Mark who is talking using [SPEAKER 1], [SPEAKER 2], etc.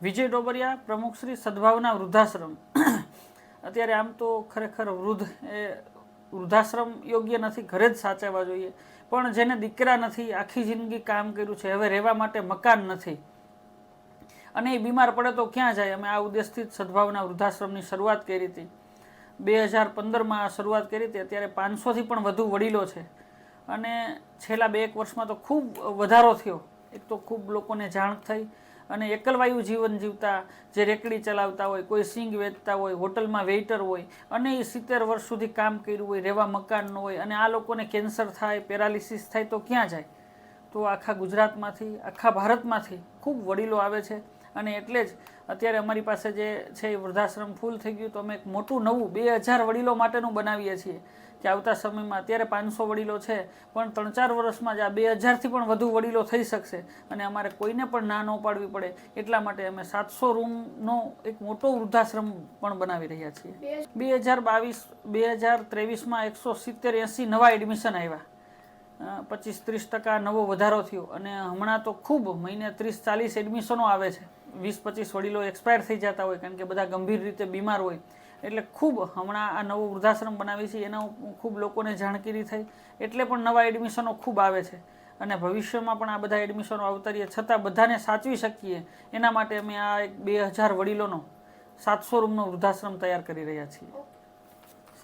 [SPEAKER 1] વિજય ડોબરિયા, પ્રમુખ શ્રી સદભાવના વૃદ્ધાશ્રમ. અત્યારે આમ તો ખરેખર વૃદ્ધાશ્રમ યોગ્ય નથી, ઘરે જ સાચવવા જોઈએ. પણ જેને દીકરા નથી, આખી જિંદગી કામ કર્યું છે, હવે રહેવા માટે મકાન નથી અને એ બીમાર પડે તો ક્યાં જાય. અમે આ ઉદ્દેશથી જ સદભાવના વૃદ્ધાશ્રમની શરૂઆત કરી હતી. 2015માં શરૂઆત કરી હતી. અત્યારે 500થી પણ વધુ વડીલો છે અને છેલ્લા 2-1 વર્ષમાં તો ખૂબ વધારો થયો. એક તો ખૂબ લોકોને જાણ થઈ અને એકલવાયુ જીવન જીવતા, જે રેકડી ચલાવતા હોય, કોઈ સિંગ વેચતા હોય, હોટલમાં વેઇટર હોય અને એ 70 વર્ષ સુધી કામ કર્યું હોય, રહેવા મકાન ન હોય અને આ લોકોને કેન્સર થાય, પેરાલિસિસ થાય તો ક્યાં જાય. તો આખા ગુજરાતમાંથી, આખા ભારતમાંથી ખૂબ વડીલો આવે છે અને એટલે જ અત્યારે અમારી પાસે જે છે એ વૃદ્ધાશ્રમ ફૂલ થઈ ગયું. તો અમે એક મોટું નવું 2000 વડીલો માટેનું બનાવીએ છીએ કે આવતા સમયમાં અત્યારે 500 વડીલો છે પણ 3-4 વર્ષમાં જ આ 2000થી પણ વધુ વડીલો થઈ શકશે અને અમારે કોઈને પણ ના ન પાડવી પડે એટલા માટે અમે 700 રૂમનો એક મોટો વૃદ્ધાશ્રમ પણ બનાવી રહ્યા છીએ. 2023માં 170-80 નવા એડમિશન આવ્યા, 25-30% નવો વધારો થયો અને હમણાં તો ખૂબ મહિને 30-40 એડમિશનો આવે છે. 20-25 વડીલો એક્સપાયર થઈ જતા હોય કારણ કે બધા ગંભીર રીતે બીમાર હોય. એટલે ખૂબ હમણાં આ નવો વૃદ્ધાશ્રમ બનાવી છે એના ખૂબ લોકોને જાણકારી થઈ એટલે પણ નવા એડમિશનો ખૂબ આવે છે અને ભવિષ્યમાં પણ આ બધા એડમિશનો અવતરીએ છતાં બધાને સાચવી શકીએ એના માટે અમે આ એક 2000 વડીલોનો 700 રૂમનો વૃદ્ધાશ્રમ તૈયાર કરી રહ્યા છીએ.